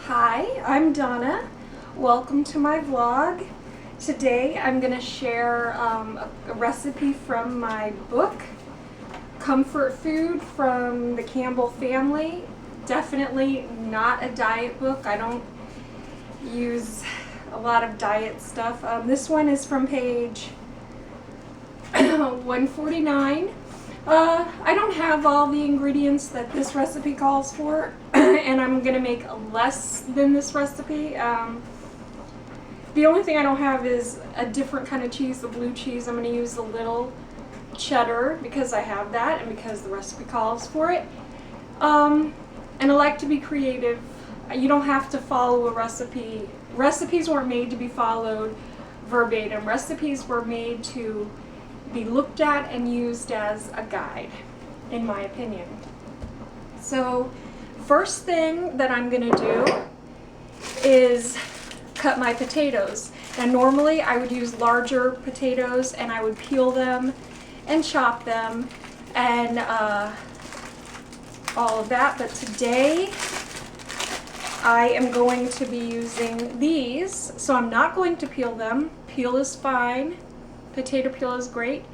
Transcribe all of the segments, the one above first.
Hi, I'm Donna. Welcome to my vlog. Today I'm going to share a recipe from my book, Comfort Food from the Campbell family. Definitely not a diet book. I don't use a lot of diet stuff. This one is from page 149. I don't have all the ingredients that this recipe calls for, and I'm going to make less than this recipe. The only thing I don't have is a different kind of cheese, the blue cheese. I'm going to use the little cheddar because I have that and because the recipe calls for it. And I like to be creative. You don't have to follow a recipe. Recipes weren't made to be followed verbatim. Recipes were made to be looked at and used as a guide, in my opinion. So first thing that I'm going to do is cut my potatoes. Now normally I would use larger potatoes and I would peel them and chop them and all of that, but today I am going to be using these, so I'm not going to peel them. Peel is fine. Potato peel is great,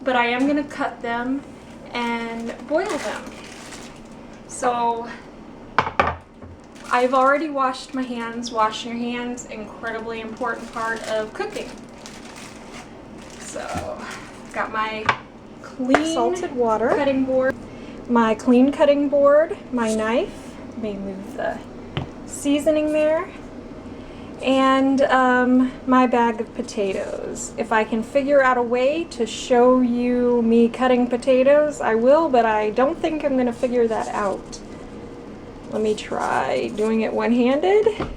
but I am going to cut them and boil them. So I've already washed my hands. Washing your hands, incredibly important part of cooking. So got my clean salted water cutting board, my clean cutting board, my knife. Let me move the seasoning there. And my bag of potatoes. If I can figure out a way to show you me cutting potatoes, I will, but I don't think I'm going to figure that out. Let me try doing it one-handed.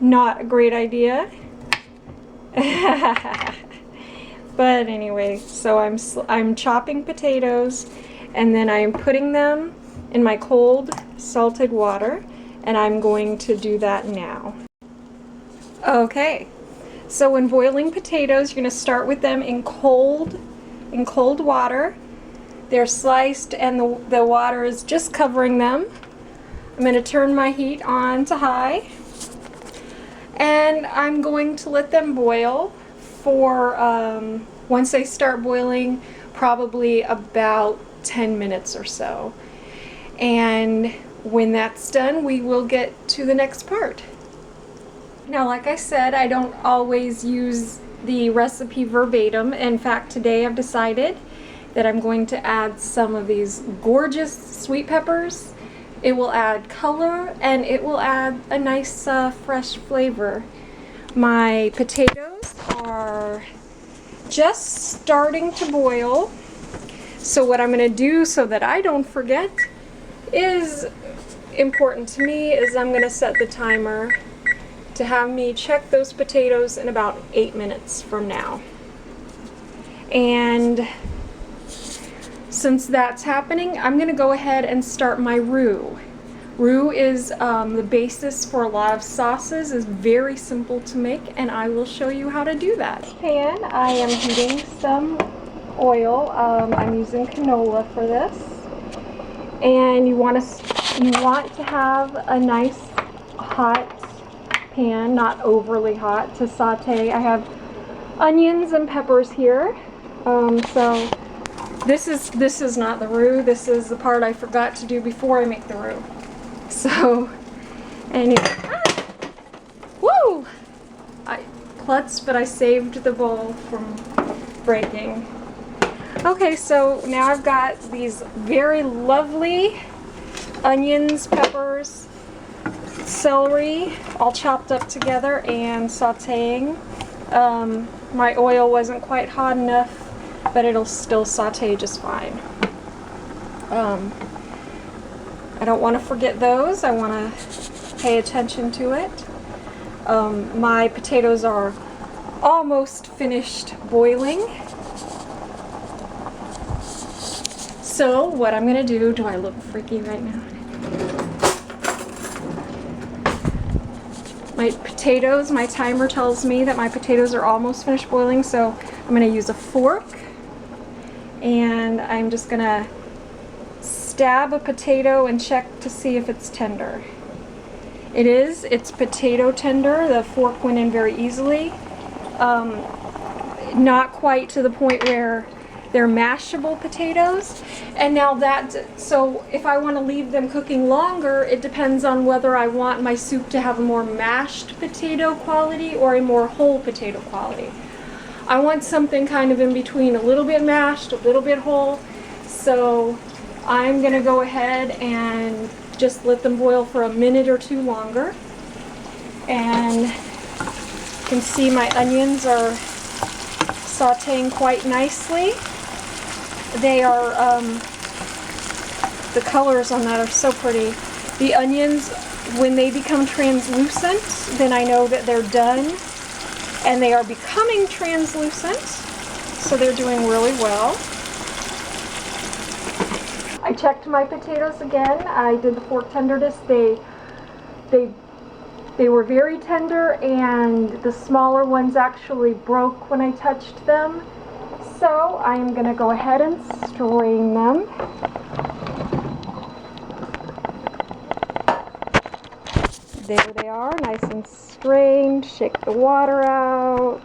Not a great idea. But anyway, so I'm chopping potatoes and then I'm putting them in my cold salted water. And I'm going to do that now. Okay, so when boiling potatoes, you're going to start with them in cold water. They're sliced and the water is just covering them. I'm going to turn my heat on to high. And I'm going to let them boil for, once they start boiling, probably about 10 minutes or so. And when that's done, we will get to the next part. Now, like I said, I don't always use the recipe verbatim. In fact, today I've decided that I'm going to add some of these gorgeous sweet peppers. It will add color and it will add a nice fresh flavor. My potatoes are just starting to boil. So what I'm going to do so that I don't forget is important to me is I'm going to set the timer to have me check those potatoes in about 8 minutes from now. And since that's happening, I'm going to go ahead and start my roux. Roux is the basis for a lot of sauces. Is very simple to make, and I will show you how to do that. Pan, I am heating some oil. I'm using canola for this, and you want to have a nice hot pan, not overly hot, to saute. I have onions and peppers here. So this is not the roux. This is the part I forgot to do before I make the roux. So anyway, woo! I klutz, but I saved the bowl from breaking. Okay, so now I've got these very lovely onions, peppers, celery, all chopped up together and sauteing. My oil wasn't quite hot enough, but it'll still saute just fine. I don't want to forget those. I want to pay attention to it. My potatoes are almost finished boiling. So what I'm going to do I look freaky right now? My potatoes, my timer tells me that my potatoes are almost finished boiling, so I'm going to use a fork and I'm just going to stab a potato and check to see if it's tender. It is. It's potato tender. The fork went in very easily. Not quite to the point where they're mashable potatoes. And now so if I want to leave them cooking longer, it depends on whether I want my soup to have a more mashed potato quality or a more whole potato quality. I want something kind of in between, a little bit mashed, a little bit whole. So I'm gonna go ahead and just let them boil for a minute or two longer. And you can see my onions are sauteing quite nicely. They are, the colors on that are so pretty. The onions, when they become translucent, then I know that they're done. And they are becoming translucent, so they're doing really well. I checked my potatoes again. I did the fork tenderness. They were very tender, and the smaller ones actually broke when I touched them. So I'm going to go ahead and strain them. There they are, nice and strained. Shake the water out.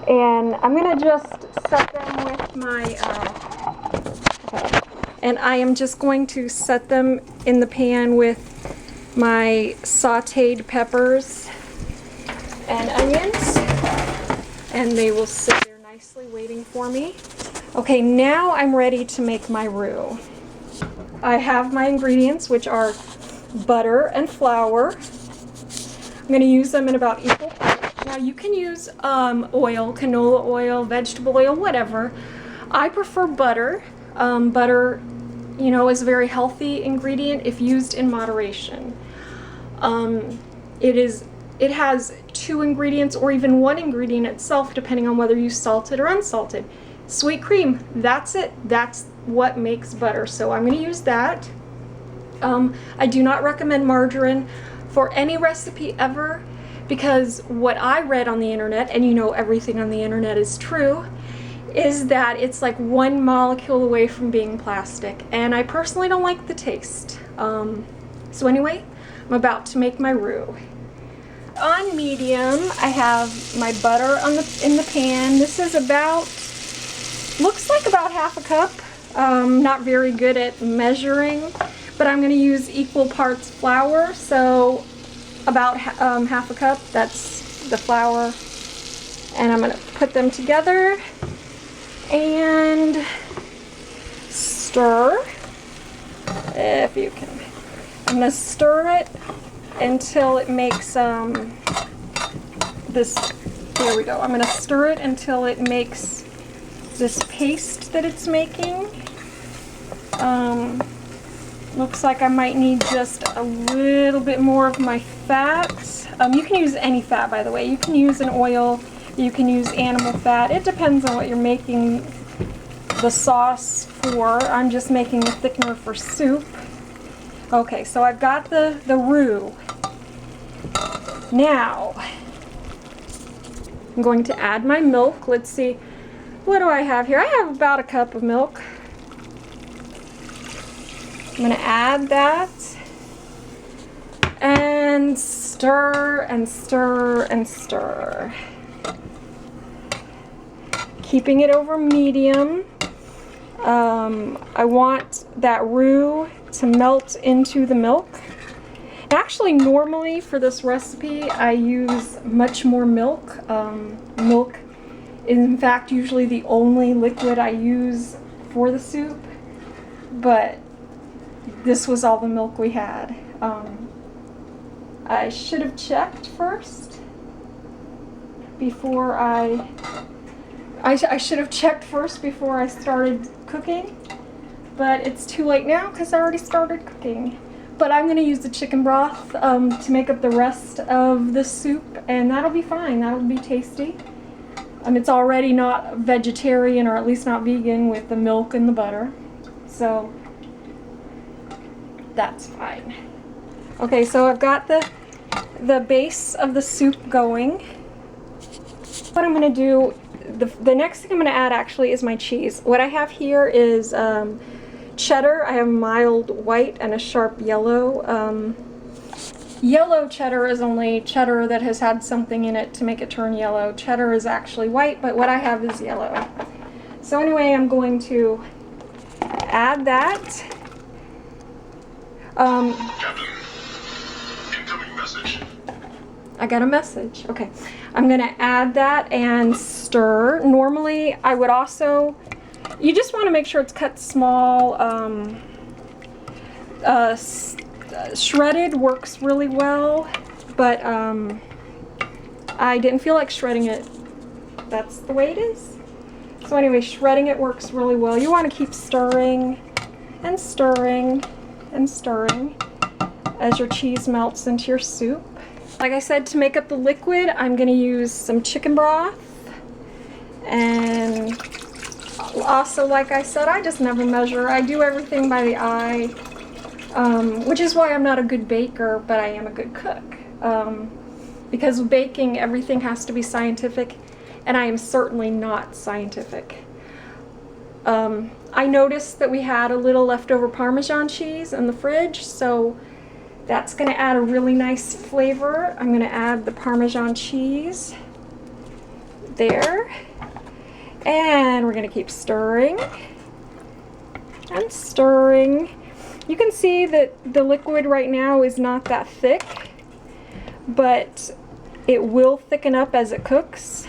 And I'm going to just set them with my, and I am just going to set them in the pan with my sauteed peppers and onions. And they will sit there nicely waiting for me. Okay, now I'm ready to make my roux. I have my ingredients, which are butter and flour. I'm going to use them in about equal parts. Now you can use oil, canola oil, vegetable oil, whatever. I prefer butter. Butter, you know, is a very healthy ingredient if used in moderation. It has 2 ingredients or even 1 ingredient itself, depending on whether you salt it or unsalted. Sweet cream, that's it. That's what makes butter. So I'm going to use that. I do not recommend margarine for any recipe ever, because what I read on the internet, and you know everything on the internet is true, is that it's like 1 molecule away from being plastic, and I personally don't like the taste. So anyway, I'm about to make my roux. On medium, I have my butter in the pan. This is looks like about half a cup. Not very good at measuring, but I'm going to use equal parts flour, so about half a cup, that's the flour. And I'm going to put them together and stir, if you can. I'm going to stir it until it makes this, here we go. I'm going to stir it until it makes this paste that it's making. Looks like I might need just a little bit more of my fat. You can use any fat, by the way. You can use an oil, you can use animal fat. It depends on what you're making the sauce for. I'm just making the thickener for soup. Okay, so I've got the roux. Now, I'm going to add my milk. Let's see, what do I have here? I have about a cup of milk. I'm going to add that and stir and stir and stir. Keeping it over medium. I want that roux to melt into the milk. Actually, normally for this recipe, I use much more milk. Milk is in fact usually the only liquid I use for the soup, but this was all the milk we had. I should have checked first before I should have checked first before I started cooking, but it's too late now because I already started cooking. But I'm going to use the chicken broth to make up the rest of the soup, and that'll be fine. That'll be tasty. It's already not vegetarian, or at least not vegan, with the milk and the butter, so that's fine. Okay, so I've got the base of the soup going. What I'm going to do, the next thing I'm going to add actually is my cheese. What I have here is cheddar. I have mild white and a sharp yellow. Yellow cheddar is only cheddar that has had something in it to make it turn yellow. Cheddar is actually white, but what I have is yellow. So anyway, I'm going to add that. Captain, incoming message. I got a message. Okay. I'm going to add that and stir. Normally, I would also, you just want to make sure it's cut small. Shredded works really well, but I didn't feel like shredding it. That's the way it is. So anyway, shredding it works really well. You want to keep stirring and stirring and stirring as your cheese melts into your soup. Like I said, to make up the liquid, I'm going to use some chicken broth. And also, like I said, I just never measure. I do everything by the eye. Which is why I'm not a good baker, but I am a good cook. Because with baking, everything has to be scientific, and I am certainly not scientific. I noticed that we had a little leftover Parmesan cheese in the fridge, so that's going to add a really nice flavor. I'm going to add the Parmesan cheese there, and we're going to keep stirring and stirring. You can see that the liquid right now is not that thick, but it will thicken up as it cooks.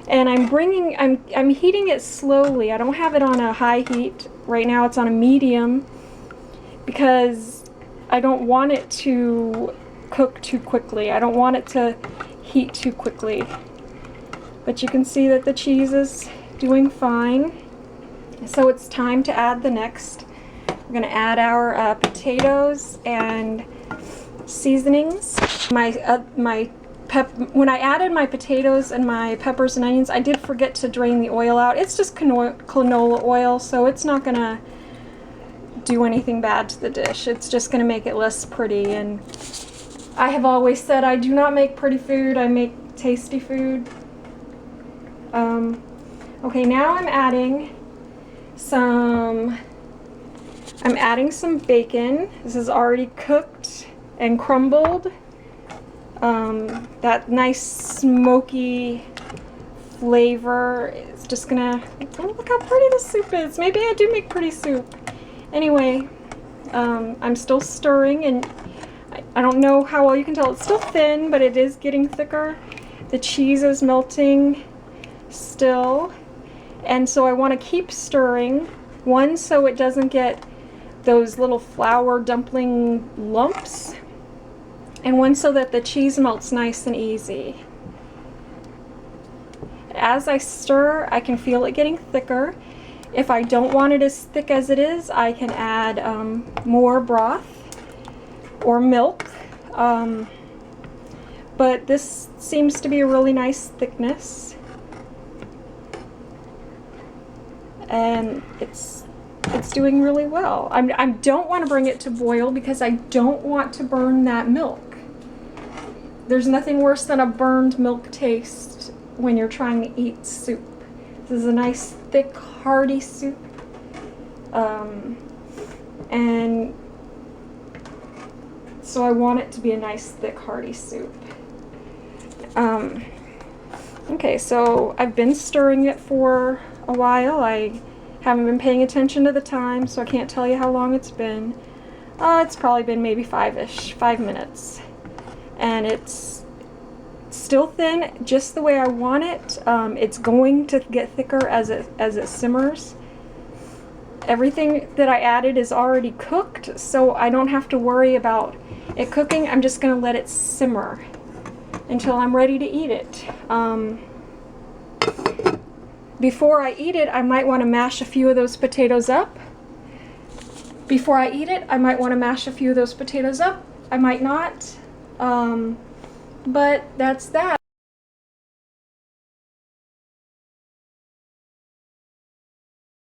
And I'm heating it slowly. I don't have it on a high heat. Right now it's on a medium because I don't want it to cook too quickly. I don't want it to heat too quickly. But you can see that the cheese is doing fine. So it's time to add the next. We're going to add our potatoes and seasonings. When I added my potatoes and my peppers and onions, I did forget to drain the oil out. It's just canola oil, so it's not going to do anything bad to the dish. It's just going to make it less pretty. And I have always said I do not make pretty food, I make tasty food. Okay, now I'm adding some bacon. This is already cooked and crumbled. That nice smoky flavor is just gonna, oh, look how pretty the soup is. Maybe I do make pretty soup. Anyway, I'm still stirring, and I don't know how well you can tell. It's still thin, but it is getting thicker. The cheese is melting still, and so I want to keep stirring. One, so it doesn't get those little flour dumpling lumps, and one so that the cheese melts nice and easy. As I stir, I can feel it getting thicker. If I don't want it as thick as it is, I can add more broth or milk. But this seems to be a really nice thickness. And it's doing really well. I don't want to bring it to boil because I don't want to burn that milk. There's nothing worse than a burned milk taste when you're trying to eat soup. This is a nice, thick, hearty soup. And so I want it to be a nice, thick, hearty soup. Okay, so I've been stirring it for a while. I haven't been paying attention to the time, so I can't tell you how long it's been. It's probably been maybe 5 minutes. And it's still thin, just the way I want it. It's going to get thicker as it simmers. Everything that I added is already cooked, so I don't have to worry about it cooking. I'm just going to let it simmer until I'm ready to eat it. Before I eat it, I might want to mash a few of those potatoes up. Before I eat it, I might want to mash a few of those potatoes up. I might not. But that's that.